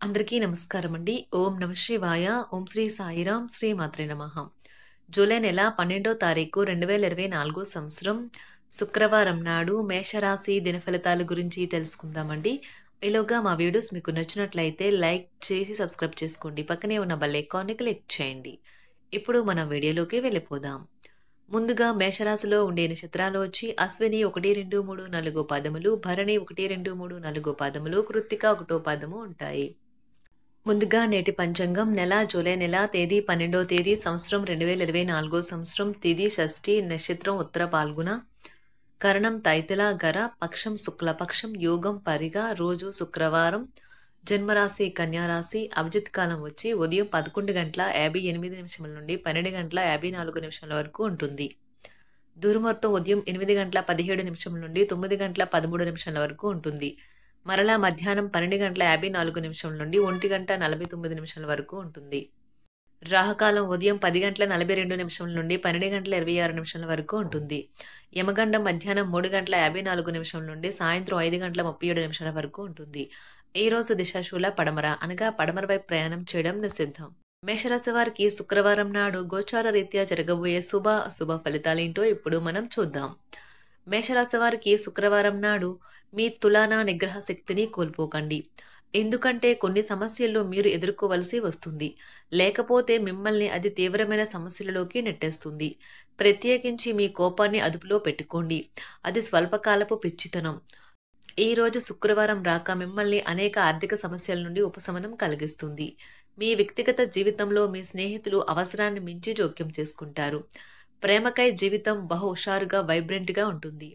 అందరికీ నమస్కారం అండి. ఓం నమ శివాయ. ఓం శ్రీ సాయిరాం. శ్రీ మాత్రే నమః. జూలై నెల 12వ తారీఖు 2024 సంవత్సరం శుక్రవారం నాడు మేషరాశి దినఫలితాల గురించి తెలుసుకుందామండి. ఈలోగా మా వీడియోస్ మీకు నచ్చినట్లయితే లైక్ చేసి సబ్స్క్రైబ్ చేసుకోండి. పక్కనే ఉన్న బెల్ ఐకాన్ని క్లిక్ చేయండి. ఇప్పుడు మనం వీడియోలోకి వెళ్ళిపోదాం. ముందుగా మేషరాశిలో ఉండే నక్షత్రాలు వచ్చి అశ్విని 1, 2, 3, 4 పాదములు, భరణి 1, 2, 3, 4 పాదములు, కృత్తిక 1 పాదము ఉంటాయి. ముందుగా నేటి పంచాంగం నెల జూలై నెల తేదీ 12వ తేదీ సంవత్సరం 2024 సంవత్సరం తిథి షష్ఠి నక్షత్రం ఉత్తర పాల్గొన కరణం తైతిల గర పక్షం శుక్లపక్షం యోగం పరిగా రోజు శుక్రవారం జన్మరాశి కన్యారాశి అభిజిత్ కాలం వచ్చి ఉదయం 11:58 నుండి 12:54 వరకు ఉంటుంది. దుర్ముహూర్తం ఉదయం 8:17 నుండి 9:13 వరకు ఉంటుంది. మరలా మధ్యాహ్నం 12:54 నుండి 1:49 వరకు ఉంటుంది. రాహుకాలం ఉదయం 10:42 నుండి 12:26 వరకు ఉంటుంది. యమగండం మధ్యాహ్నం 3:54 నుండి సాయంత్రం 5:37 వరకు ఉంటుంది. ఈ రోజు దిశాశూల పడమర అనగా పడమర వైపు ప్రయాణం చేయడం నిషిద్ధం. మేషరాశి వారికి శుక్రవారం నాడు గోచార రీత్యా జరగబోయే శుభ అశుభ ఫలితాలేంటో ఇప్పుడు మనం చూద్దాం. మేషరాశి వారికి శుక్రవారం నాడు మీ తులానా నిగ్రహ శక్తిని కోల్పోకండి. ఎందుకంటే కొన్ని సమస్యల్లో మీరు ఎదుర్కోవలసి వస్తుంది. లేకపోతే మిమ్మల్ని అది తీవ్రమైన సమస్యలలోకి నెట్టేస్తుంది. ప్రత్యేకించి మీ కోపాన్ని అదుపులో పెట్టుకోండి. అది స్వల్పకాలపు పిచ్చితనం. ఈ రోజు శుక్రవారం రాక మిమ్మల్ని అనేక ఆర్థిక సమస్యల నుండి ఉపశమనం కలిగిస్తుంది. మీ వ్యక్తిగత జీవితంలో మీ స్నేహితులు అవసరాన్ని మించి జోక్యం చేసుకుంటారు. ప్రేమకై జీవితం బహు హుషారుగా వైబ్రెంట్గా ఉంటుంది.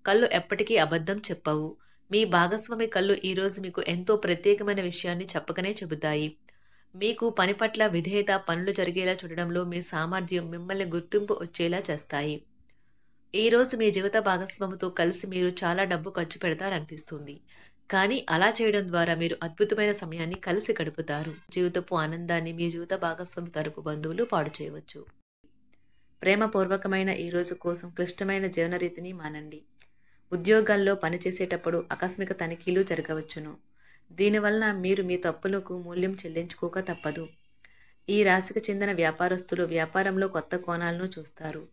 కళ్ళు ఎప్పటికీ అబద్ధం చెప్పవు. మీ భాగస్వామి కళ్ళు ఈరోజు మీకు ఎంతో ప్రత్యేకమైన విషయాన్ని చెప్పకనే చెబుతాయి. మీకు పని పట్ల విధేయత, పనులు జరిగేలా చూడడంలో మీ సామర్థ్యం మిమ్మల్ని గుర్తింపు వచ్చేలా చేస్తాయి. ఈ రోజు మీ జీవిత భాగస్వామితో కలిసి మీరు చాలా డబ్బు ఖర్చు పెడతారనిపిస్తుంది. కానీ అలా చేయడం ద్వారా మీరు అద్భుతమైన సమయాన్ని కలిసి గడుపుతారు. జీవితపు ఆనందాన్ని మీ జీవిత భాగస్వామి తరపు బంధువులు పాడు చేయవచ్చు. ప్రేమపూర్వకమైన ఈ రోజు కోసం క్లిష్టమైన జీవన రీతిని మానండి. ఉద్యోగాల్లో పనిచేసేటప్పుడు ఆకస్మిక తనిఖీలు జరగవచ్చును. దీనివల్ల మీరు మీ తప్పులకు మూల్యం చెల్లించుకోక తప్పదు. ఈ రాశికి చెందిన వ్యాపారస్తులు వ్యాపారంలో కొత్త కోణాలను చూస్తారు.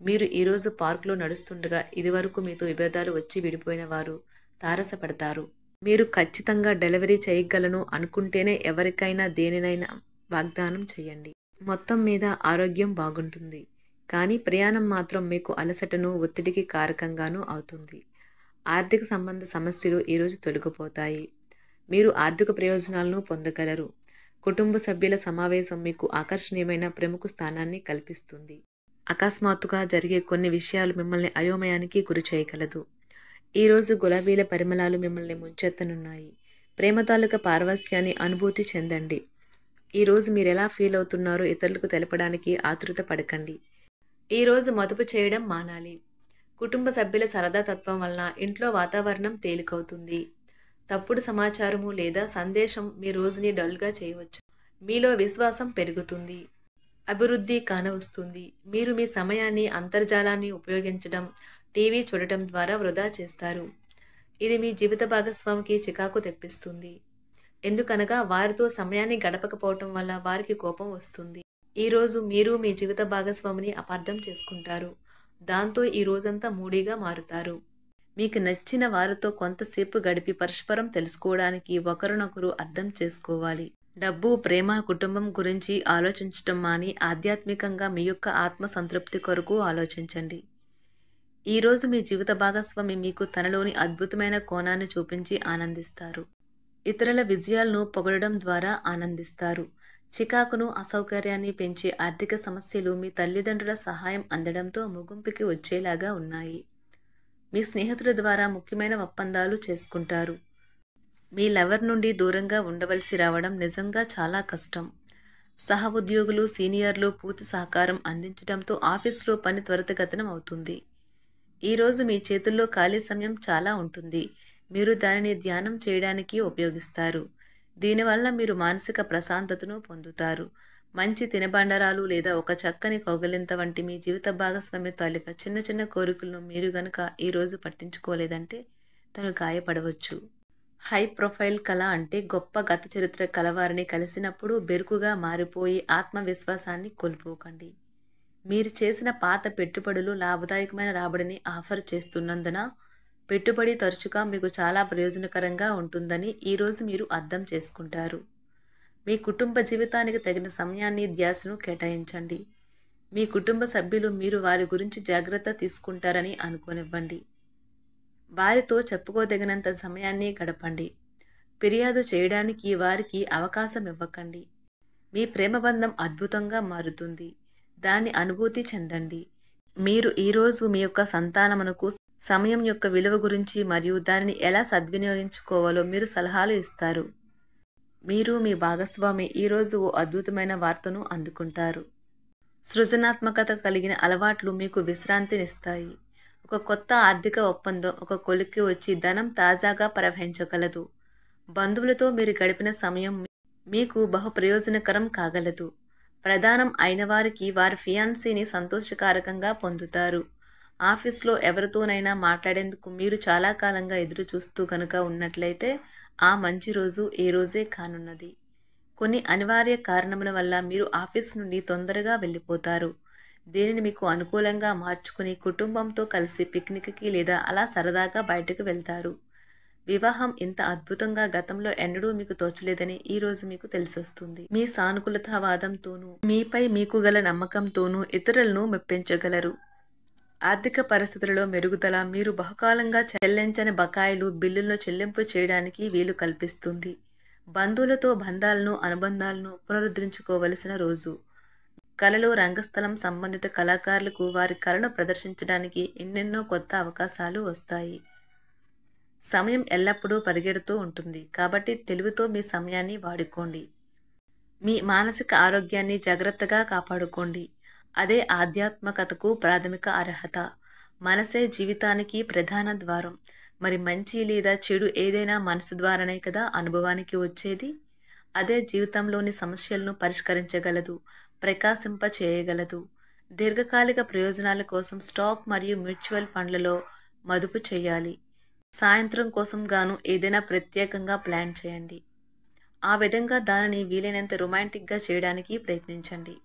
మీరు ఈరోజు పార్కులో నడుస్తుండగా ఇదివరకు మీతో విభేదాలు వచ్చి విడిపోయిన వారు తారసపడతారు. మీరు ఖచ్చితంగా డెలివరీ చేయగలను అనుకుంటేనే ఎవరికైనా దేనినైనా వాగ్దానం చేయండి. మొత్తం మీద ఆరోగ్యం బాగుంటుంది. కానీ ప్రయాణం మాత్రం మీకు అలసటను, ఒత్తిడికి కారకంగానూ అవుతుంది. ఆర్థిక సంబంధ సమస్యలు ఈరోజు తొలగిపోతాయి. మీరు ఆర్థిక ప్రయోజనాలను పొందగలరు. కుటుంబ సభ్యుల సమావేశం మీకు ఆకర్షణీయమైన ప్రముఖ స్థానాన్ని కల్పిస్తుంది. అకస్మాత్తుగా జరిగే కొన్ని విషయాలు మిమ్మల్ని అయోమయానికి గురి చేయగలదు. ఈరోజు గులాబీల పరిమళాలు మిమ్మల్ని ముంచెత్తనున్నాయి. ప్రేమ తాలూకా పారవస్యాన్ని అనుభూతి చెందండి. ఈరోజు మీరు ఎలా ఫీల్ అవుతున్నారో ఇతరులకు తెలపడానికి ఆతృత పడకండి. ఈరోజు మదుపు చేయడం మానాలి. కుటుంబ సభ్యుల సరదా తత్వం వలన ఇంట్లో వాతావరణం తేలికవుతుంది. తప్పుడు సమాచారము లేదా సందేశం మీ రోజుని డల్గా చేయవచ్చు. మీలో విశ్వాసం పెరుగుతుంది. అభివృద్ధి కానవస్తుంది. మీరు మీ సమయాన్ని అంతర్జాలాన్ని ఉపయోగించడం, టీవీ చూడటం ద్వారా వృధా చేస్తారు. ఇది మీ జీవిత భాగస్వామికి చికాకు తెప్పిస్తుంది. ఎందుకనగా వారితో సమయాన్ని గడపకపోవటం వల్ల వారికి కోపం వస్తుంది. ఈరోజు మీరు మీ జీవిత భాగస్వామిని అపార్థం చేసుకుంటారు. దాంతో ఈ రోజంతా మూడీగా మారుతారు. మీకు నచ్చిన వారితో కొంతసేపు గడిపి పరస్పరం తెలుసుకోవడానికి ఒకరినొకరు అర్థం చేసుకోవాలి. డబ్బు, ప్రేమ, కుటుంబం గురించి ఆలోచించటం మాని ఆధ్యాత్మికంగా మీ యొక్క ఆత్మ సంతృప్తి కొరకు ఆలోచించండి. ఈరోజు మీ జీవిత భాగస్వామి మీకు తనలోని అద్భుతమైన కోణాన్ని చూపించి ఆనందిస్తారు. ఇతరుల విజయాలను పొగడడం ద్వారా ఆనందిస్తారు. చికాకును, అసౌకర్యాన్ని పెంచే ఆర్థిక సమస్యలు మీ తల్లిదండ్రుల సహాయం అందడంతో ముగింపుకి వచ్చేలాగా ఉన్నాయి. మీ స్నేహితుల ద్వారా ముఖ్యమైన ఒప్పందాలు చేసుకుంటారు. మీ లవర్ నుండి దూరంగా ఉండవలసి రావడం నిజంగా చాలా కష్టం. సహ ఉద్యోగులు, సీనియర్లు పూర్తి సహకారం అందించడంతో ఆఫీసులో పని త్వరితగతిన అవుతుంది. ఈరోజు మీ చేతుల్లో ఖాళీ సమయం చాలా ఉంటుంది. మీరు దానిని ధ్యానం చేయడానికి ఉపయోగిస్తారు. దీనివల్ల మీరు మానసిక ప్రశాంతతను పొందుతారు. మంచి తినబండరాలు లేదా ఒక చక్కని కౌగిలింత వంటి మీ జీవిత భాగస్వామి తాలూకా చిన్న చిన్న కోరికలను మీరు గనుక ఈరోజు పట్టించుకోలేదంటే తను గాయపడవచ్చు. హై ప్రొఫైల్ కళ అంటే గొప్ప గత చరిత్ర కలవారిని కలిసినప్పుడు బెరుకుగా మారిపోయి ఆత్మవిశ్వాసాన్ని కోల్పోకండి. మీరు చేసిన పాత పెట్టుబడులు లాభదాయకమైన రాబడిని ఆఫర్ చేస్తున్నందున పెట్టుబడి తరచుగా మీకు చాలా ప్రయోజనకరంగా ఉంటుందని ఈరోజు మీరు అర్థం చేసుకుంటారు. మీ కుటుంబ జీవితానికి తగిన సమయాన్ని ధ్యాసను కేటాయించండి. మీ కుటుంబ సభ్యులు మీరు వారి గురించి జాగ్రత్త తీసుకుంటారని అనుకోనివ్వండి. వారితో చెప్పుకోదగినంత సమయాన్ని గడపండి. ఫిర్యాదు చేయడానికి వారికి అవకాశం ఇవ్వకండి. మీ ప్రేమబంధం అద్భుతంగా మారుతుంది. దాన్ని అనుభూతి చెందండి. మీరు ఈరోజు మీ యొక్క సంతానమునకు సమయం యొక్క విలువ గురించి మరియు దానిని ఎలా సద్వినియోగించుకోవాలో మీరు సలహాలు ఇస్తారు. మీరు మీ భాగస్వామి ఈరోజు ఓ అద్భుతమైన వార్తను అందుకుంటారు. సృజనాత్మకత కలిగిన అలవాట్లు మీకు విశ్రాంతినిస్తాయి. ఒక కొత్త ఆర్థిక ఒప్పందం ఒక కొలిక్కి వచ్చి ధనం తాజాగా ప్రవహించగలదు. బంధువులతో మీరు గడిపిన సమయం మీకు బహు ప్రయోజనకరం కాగలదు. ప్రధానం అయిన వారికి వారి ఫియాన్సీని సంతోషకారకంగా పొందుతారు. ఆఫీస్లో ఎవరితోనైనా మాట్లాడేందుకు మీరు చాలా కాలంగా ఎదురు చూస్తూ కనుక ఉన్నట్లయితే ఆ మంచి రోజు ఏ రోజే కానున్నది. కొన్ని అనివార్య కారణముల వల్ల మీరు ఆఫీస్ నుండి తొందరగా వెళ్ళిపోతారు. దీనిని మీకు అనుకూలంగా మార్చుకుని కుటుంబంతో కలిసి పిక్నిక్కి లేదా అలా సరదాగా బయటకు వెళ్తారు. వివాహం ఇంత అద్భుతంగా గతంలో ఎన్నడూ మీకు తోచలేదని ఈరోజు మీకు తెలిసొస్తుంది. మీ సానుకూలతావాదంతోనూ మీపై మీకు గల నమ్మకంతోనూ ఇతరులను మెప్పించగలరు. ఆర్థిక పరిస్థితులలో మెరుగుదల మీరు బహుకాలంగా చెల్లించని బకాయిలు బిల్లులను చెల్లింపు చేయడానికి వీలు కల్పిస్తుంది. బంధువులతో బంధాలను అనుబంధాలను పునరుద్ధరించుకోవలసిన రోజు. కళలు రంగస్థలం సంబంధిత కళాకారులకు వారి కళను ప్రదర్శించడానికి ఎన్నెన్నో కొత్త అవకాశాలు వస్తాయి. సమయం ఎల్లప్పుడూ పరిగెడుతూ ఉంటుంది కాబట్టి తెలివితో మీ సమయాన్ని వాడుకోండి. మీ మానసిక ఆరోగ్యాన్ని జాగ్రత్తగా కాపాడుకోండి. అదే ఆధ్యాత్మికతకు ప్రాథమిక అర్హత. మనసే జీవితానికి ప్రధాన ద్వారం. మరి మంచి లేదా చెడు ఏదైనా మనసు ద్వారానే కదా అనుభవానికి వచ్చేది. అదే జీవితంలోని సమస్యలను పరిష్కరించగలదు, ప్రకాశింప చేయగలదు. దీర్ఘకాలిక ప్రయోజనాల కోసం స్టాక్ మరియు మ్యూచువల్ ఫండ్లలో మదుపు చేయాలి. సాయంత్రం కోసం గాను ఏదైనా ప్రత్యేకంగా ప్లాన్ చేయండి. ఆ విధంగా దానిని వీలైనంత రొమాంటిక్గా చేయడానికి ప్రయత్నించండి.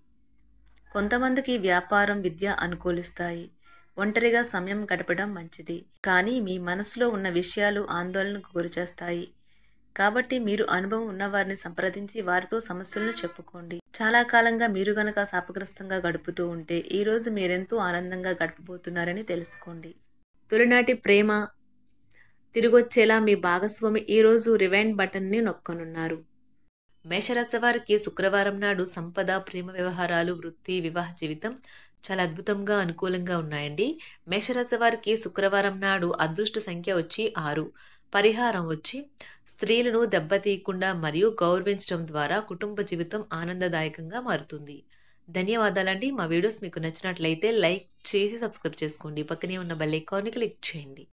కొంతమందికి వ్యాపారం, విద్య అనుకూలిస్తాయి. ఒంటరిగా సమయం గడపడం మంచిది. కానీ మీ మనసులో ఉన్న విషయాలు ఆందోళనకు గురిచేస్తాయి. కాబట్టి మీరు అనుభవం ఉన్నవారిని సంప్రదించి వారితో సమస్యలను చెప్పుకోండి. చాలా కాలంగా మీరు గనక శాపగ్రస్తంగా గడుపుతూ ఉంటే ఈరోజు మీరెంతో ఆనందంగా గడపబోతున్నారని తెలుసుకోండి. తొలినాటి ప్రేమ తిరిగొచ్చేలా మీ భాగస్వామి ఈరోజు రివైండ్ బటన్ని నొక్కనున్నారు. మేషరాశి వారికి శుక్రవారం నాడు సంపద, ప్రేమ వ్యవహారాలు, వృత్తి, వివాహ జీవితం చాలా అద్భుతంగా అనుకూలంగా ఉన్నాయండి. మేషరాశి వారికి శుక్రవారం నాడు అదృష్ట సంఖ్య వచ్చి 6. పరిహారం వచ్చి స్త్రీలను దెబ్బతీయకుండా మరియు గౌరవించడం ద్వారా కుటుంబ జీవితం ఆనందదాయకంగా మారుతుంది. ధన్యవాదాలండి. మా వీడియోస్ మీకు నచ్చినట్లయితే లైక్ చేసి సబ్స్క్రైబ్ చేసుకోండి. పక్కనే ఉన్న బెల్ ఐకాన్ని క్లిక్ చేయండి.